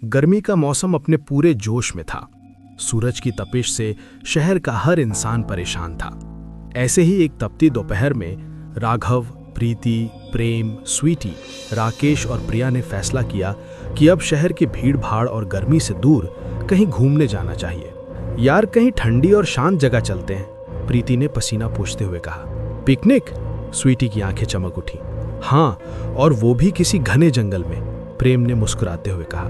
गर्मी का मौसम अपने पूरे जोश में था। सूरज की तपिश से शहर का हर इंसान परेशान था। ऐसे ही एक तपती दोपहर में राघव, प्रीति, प्रेम, स्वीटी, राकेश और प्रिया ने फैसला किया कि अब शहर की भीड़ भाड़ और गर्मी से दूर कहीं घूमने जाना चाहिए। यार, कहीं ठंडी और शांत जगह चलते हैं, प्रीति ने पसीना पोंछते हुए कहा। पिकनिक? स्वीटी की आंखें चमक उठी। हाँ, और वो भी किसी घने जंगल में, प्रेम ने मुस्कुराते हुए कहा।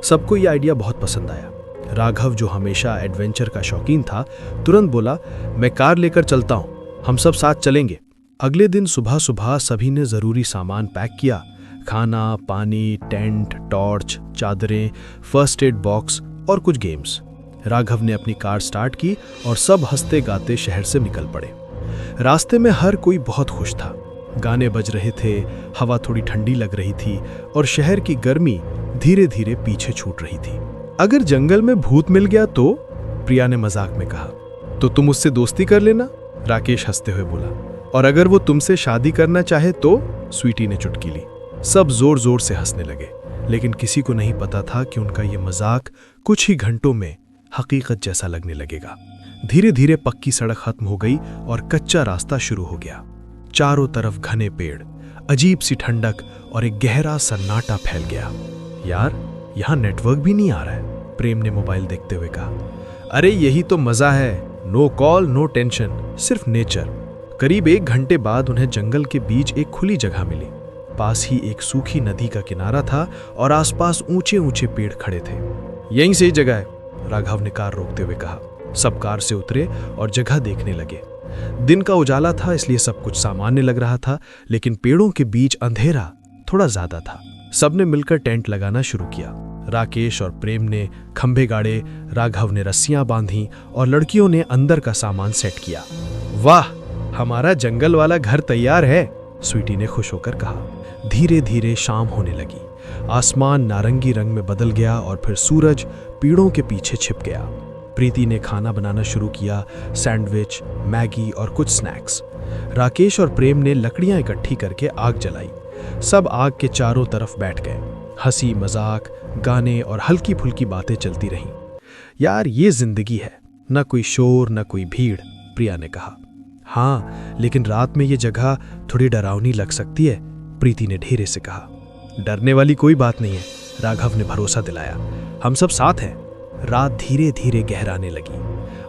सबको ये आइडिया बहुत पसंद आया। राघव, जो हमेशा एडवेंचर का शौकीन था, तुरंत बोला, मैं कार लेकर चलता हूँ, हम सब साथ चलेंगे। अगले दिन सुबह सुबह सभी ने जरूरी सामान पैक किया। खाना, पानी, टेंट, टॉर्च, चादरें, फर्स्ट एड बॉक्स और कुछ गेम्स। राघव ने अपनी कार स्टार्ट की और सब हंसते गाते शहर से निकल पड़े। रास्ते में हर कोई बहुत खुश था। गाने बज रहे थे, हवा थोड़ी ठंडी लग रही थी और शहर की गर्मी धीरे धीरे पीछे छूट रही थी। अगर जंगल में भूत मिल गया तो? प्रिया ने मजाक में कहा। तो तुम उससे दोस्ती कर लेना, राकेश हंसते हुए बोला। और अगर वो तुमसे शादी करना चाहे तो? स्वीटी ने चुटकी ली। सब जोर जोर से हंसने लगे, लेकिन किसी को नहीं पता था कि उनका ये मजाक कुछ ही घंटों में हकीकत जैसा लगने लगेगा। धीरे धीरे पक्की सड़क खत्म हो गई और कच्चा रास्ता शुरू हो गया। चारों तरफ घने पेड़, अजीब सी ठंडक और एक गहरा सन्नाटा फैल गया। यार, यहाँ नेटवर्क भी नहीं आ रहा है, प्रेम ने मोबाइल देखते हुए कहा। अरे यही तो मजा है, नो कॉल नो टेंशन, सिर्फ नेचर। करीब 1 घंटे बाद उन्हें जंगल के बीच एक खुली जगह मिली। पास ही एक सूखी नदी का किनारा था और आसपास ऊंचे ऊंचे पेड़ खड़े थे। यहीं सही जगह है, राघव ने कार रोकते हुए कहा। सब कार से उतरे और जगह देखने लगे। दिन का उजाला था, इसलिए सब कुछ सामान्य लग रहा था, लेकिन पेड़ों के बीच अंधेरा थोड़ा ज्यादा था। सबने मिलकर टेंट लगाना शुरू किया। राकेश और प्रेम ने खंभे गाड़े, राघव ने रस्सियां बांधी और लड़कियों ने अंदर का सामान सेट किया। वाह, हमारा जंगल वाला घर तैयार है, स्वीटी ने खुश होकर कहा। धीरे धीरे शाम होने लगी। आसमान नारंगी रंग में बदल गया और फिर सूरज पेड़ों के पीछे छिप गया। प्रीति ने खाना बनाना शुरू किया, सैंडविच, मैगी और कुछ स्नैक्स। राकेश और प्रेम ने लकड़ियां इकट्ठी करके आग जलाई। सब आग के चारों तरफ बैठ गए। हंसी मजाक, गाने और हल्की फुल्की बातें चलती रहीं। यार, ये जिंदगी है, न कोई शोर न कोई भीड़, प्रिया ने कहा। हाँ, लेकिन रात में ये जगह थोड़ी डरावनी लग सकती है, प्रीति ने धीरे से कहा। डरने वाली कोई बात नहीं है, राघव ने भरोसा दिलाया। हम सब साथ हैं। रात धीरे धीरे गहराने लगी।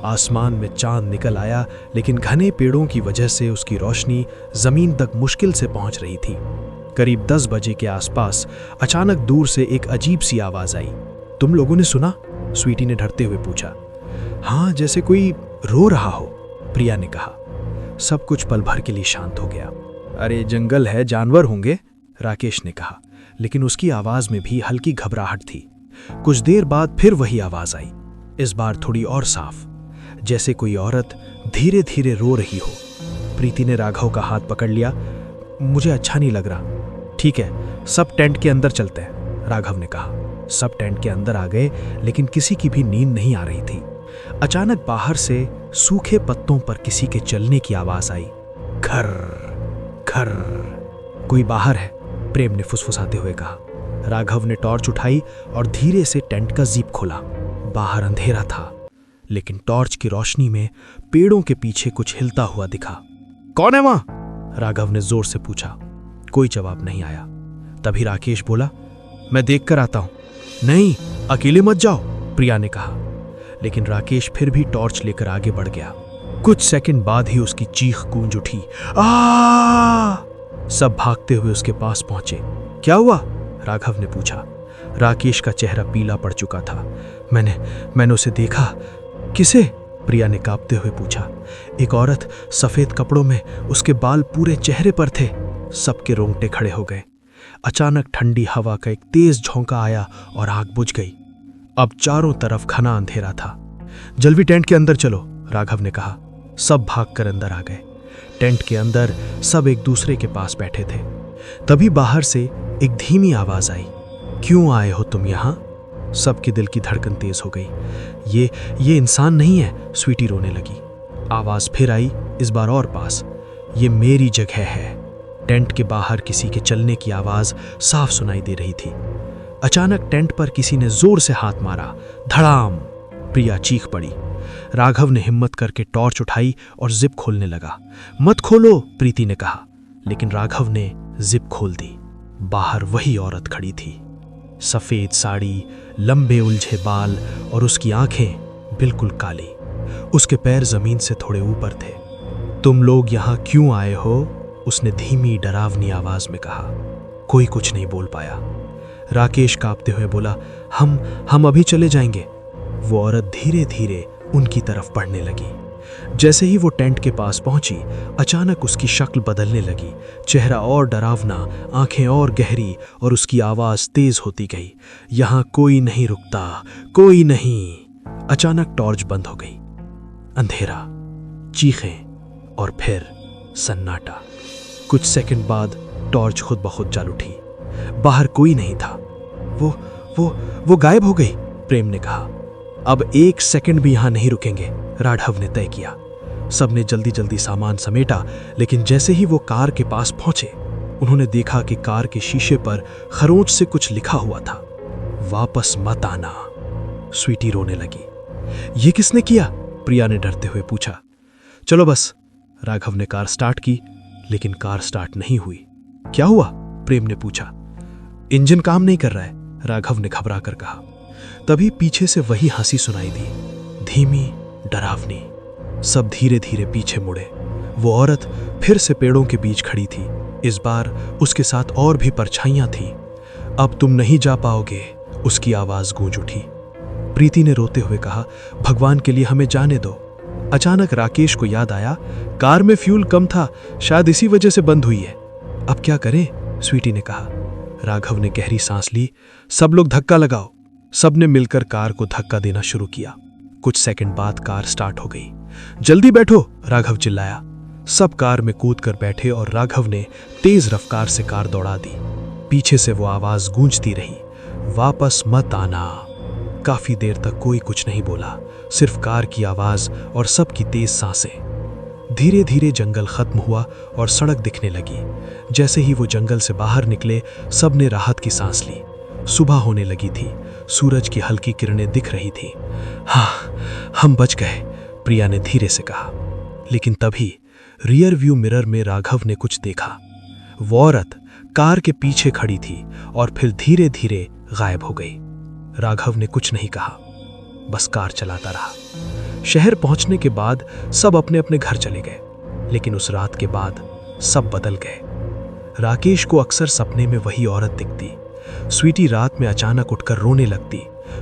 आसमान में चांद निकल आया, लेकिन घने पेड़ों की वजह से उसकी रोशनी जमीन तक मुश्किल से पहुंच रही थी। करीब 10 बजे के आसपास अचानक दूर से एक अजीब सी आवाज आई। तुम लोगों ने सुना? स्वीटी ने डरते हुए पूछा। हाँ, जैसे कोई रो रहा हो, प्रिया ने कहा। सब कुछ पल भर के लिए शांत हो गया। अरे जंगल है, जानवर होंगे, राकेश ने कहा, लेकिन उसकी आवाज में भी हल्की घबराहट थी। कुछ देर बाद फिर वही आवाज आई, इस बार थोड़ी और साफ, जैसे कोई औरत धीरे धीरे रो रही हो। प्रीति ने राघव का हाथ पकड़ लिया। मुझे अच्छा नहीं लग रहा। ठीक है, सब टेंट के अंदर चलते हैं, राघव ने कहा। सब टेंट के अंदर आ गए, लेकिन किसी की भी नींद नहीं आ रही थी। अचानक बाहर से सूखे पत्तों पर किसी के चलने की आवाज आई। खर खर। कोई बाहर है, प्रेम ने फुसफुसाते हुए कहा। राघव ने टॉर्च उठाई और धीरे से टेंट का जीप खोला। बाहर अंधेरा था, लेकिन टॉर्च की रोशनी में पेड़ों के पीछे कुछ हिलता हुआ दिखा। कौन है वहां? राघव ने जोर से पूछा। कोई जवाब नहीं आया। तभी राकेश बोला, मैं देख कर आता हूं। नहीं, अकेले मत जाओ, प्रिया ने कहा। लेकिन राकेश फिर भी टॉर्च लेकर आगे बढ़ गया। कुछ सेकंड बाद ही उसकी चीख गूंज उठी। आ! सब भागते हुए उसके पास पहुंचे। क्या हुआ? राघव ने पूछा। राकेश का चेहरा पीला पड़ चुका था। मैंने उसे देखा। किसे? प्रिया ने कांपते हुए पूछा। एक औरत सफेद कपड़ों में, उसके बाल पूरे चेहरे पर थे। सबके रोंगटे खड़े हो गए। अचानक ठंडी हवा का एक तेज झोंका आया और आग बुझ गई। अब चारों तरफ घना अंधेरा था। जल्दी टेंट के अंदर चलो, राघव ने कहा। सब भागकर अंदर आ गए। टेंट के अंदर सब एक दूसरे के पास बैठे थे। तभी बाहर से एक धीमी आवाज आई। क्यों आए हो तुम यहाँ? सबके दिल की धड़कन तेज हो गई। ये इंसान नहीं है, स्वीटी रोने लगी। आवाज फिर आई, इस बार और पास। ये मेरी जगह है। टेंट के बाहर किसी के चलने की आवाज साफ सुनाई दे रही थी। अचानक टेंट पर किसी ने जोर से हाथ मारा। धड़ाम! प्रिया चीख पड़ी। राघव ने हिम्मत करके टॉर्च उठाई और जिप खोलने लगा। मत खोलो, प्रीति ने कहा, लेकिन राघव ने जिप खोल दी। बाहर वही औरत खड़ी थी, सफेद साड़ी, लंबे उलझे बाल और उसकी आंखें बिल्कुल काली। उसके पैर जमीन से थोड़े ऊपर थे। तुम लोग यहां क्यों आए हो? उसने धीमी डरावनी आवाज में कहा। कोई कुछ नहीं बोल पाया। राकेश कांपते हुए बोला, हम अभी चले जाएंगे। वो औरत धीरे धीरे उनकी तरफ बढ़ने लगी। जैसे ही वो टेंट के पास पहुंची, अचानक उसकी शक्ल बदलने लगी। चेहरा और डरावना, आंखें और गहरी, और उसकी आवाज तेज होती गई। यहां कोई नहीं रुकता, कोई नहीं। अचानक टॉर्च बंद हो गई। अंधेरा, चीखें और फिर सन्नाटा। कुछ सेकंड बाद टॉर्च खुद ब खुद जल उठी। बाहर कोई नहीं था। वो गायब हो गई, प्रेम ने कहा। अब 1 सेकंड भी यहां नहीं रुकेंगे, राघव ने तय किया। सबने जल्दी जल्दी सामान समेटा, लेकिन जैसे ही वो कार के पास पहुंचे, उन्होंने देखा कि कार के शीशे पर खरोंच से कुछ लिखा हुआ था। वापस मत आना। स्वीटी रोने लगी। ये किसने किया? प्रिया ने डरते हुए पूछा। चलो बस। राघव ने कार स्टार्ट की, लेकिन कार स्टार्ट नहीं हुई। क्या हुआ? प्रेम ने पूछा। इंजन काम नहीं कर रहा है, राघव ने घबरा कर कहा। तभी पीछे से वही हंसी सुनाई दी, धीमी, डरावनी। सब धीरे धीरे पीछे मुड़े। वो औरत फिर से पेड़ों के बीच खड़ी थी। इस बार उसके साथ और भी परछाइयां थीं। अब तुम नहीं जा पाओगे, उसकी आवाज गूंज उठी। प्रीति ने रोते हुए कहा, भगवान के लिए हमें जाने दो। अचानक राकेश को याद आया, कार में फ्यूल कम था, शायद इसी वजह से बंद हुई है। अब क्या करें? स्वीटी ने कहा। राघव ने गहरी सांस ली। सब लोग धक्का लगाओ। सबने मिलकर कार को धक्का देना शुरू किया। कुछ सेकंड बाद कार स्टार्ट हो गई। जल्दी बैठो, राघव चिल्लाया। सब कार में कूदकर बैठे और राघव ने तेज रफ्तार से कार दौड़ा दी। पीछे से वो आवाज गूंजती रही, वापस मत आना। काफी देर तक कोई कुछ नहीं बोला, सिर्फ कार की आवाज और सबकी तेज सांसें। धीरे धीरे जंगल खत्म हुआ और सड़क दिखने लगी। जैसे ही वो जंगल से बाहर निकले, सबने राहत की सांस ली। सुबह होने लगी थी, सूरज की हल्की किरणें दिख रही थी। हाँ, हम बच गए, प्रिया ने धीरे से कहा। लेकिन तभी रियर व्यू मिरर में राघव ने कुछ देखा। वो औरत कार के पीछे खड़ी थी और फिर धीरे धीरे गायब हो गई। राघव ने कुछ नहीं कहा, बस कार चलाता रहा। शहर पहुंचने के बाद सब अपने अपने घर चले गए, लेकिन उस रात के बाद सब बदल गए। राकेश को अक्सर सपने में वही औरत दिखती। स्वीटी रात में अचानक उठकर रोने लगती।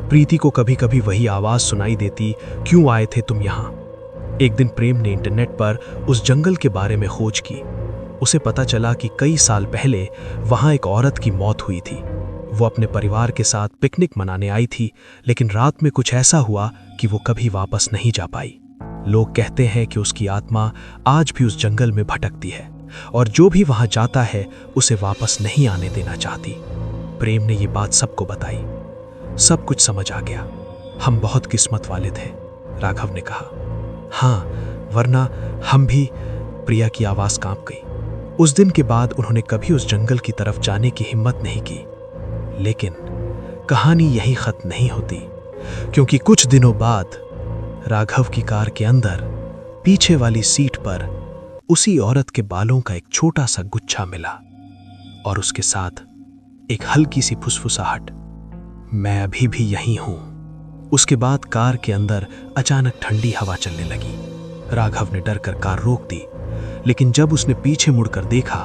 प्रीति को कभी कभी वही आवाज सुनाई देती, क्यों आए थे तुम यहां? एक दिन प्रेम ने इंटरनेट पर उस जंगल के बारे में खोज की। उसे पता चला कि कई साल पहले वहां एक औरत की मौत हुई थी। वो अपने परिवार के साथ पिकनिक मनाने आई थी, लेकिन रात में कुछ ऐसा हुआ कि वो कभी वापस नहीं जा पाई। लोग कहते हैं कि उसकी आत्मा आज भी उस जंगल में भटकती है और जो भी वहां जाता है उसे वापस नहीं आने देना चाहती। प्रेम ने ये बात सबको बताई। सब कुछ समझ आ गया। हम बहुत किस्मत वाले थे, राघव ने कहा। हाँ, वरना हम भी। प्रिया की आवाज कांप गई। उस दिन के बाद उन्होंने कभी उस जंगल की तरफ जाने की हिम्मत नहीं की। लेकिन कहानी यही खत्म नहीं होती, क्योंकि कुछ दिनों बाद राघव की कार के अंदर पीछे वाली सीट पर उसी औरत के बालों का एक छोटा सा गुच्छा मिला और उसके साथ एक हल्की सी फुसफुसाहट, मैं अभी भी यहीं हूं। उसके बाद कार के अंदर अचानक ठंडी हवा चलने लगी। राघव ने डर कर कार रोक दी, लेकिन जब उसने पीछे मुड़कर देखा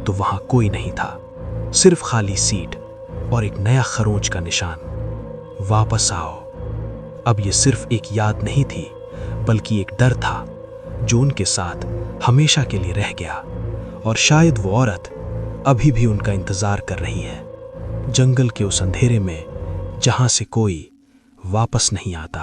तो वहां कोई नहीं था, सिर्फ खाली सीट और एक नया खरोंच का निशान। वापस आओ। अब ये सिर्फ एक याद नहीं थी, बल्कि एक डर था जो उनके साथ हमेशा के लिए रह गया। और शायद वो औरत अभी भी उनका इंतजार कर रही है, जंगल के उस अंधेरे में जहां से कोई वापस नहीं आता।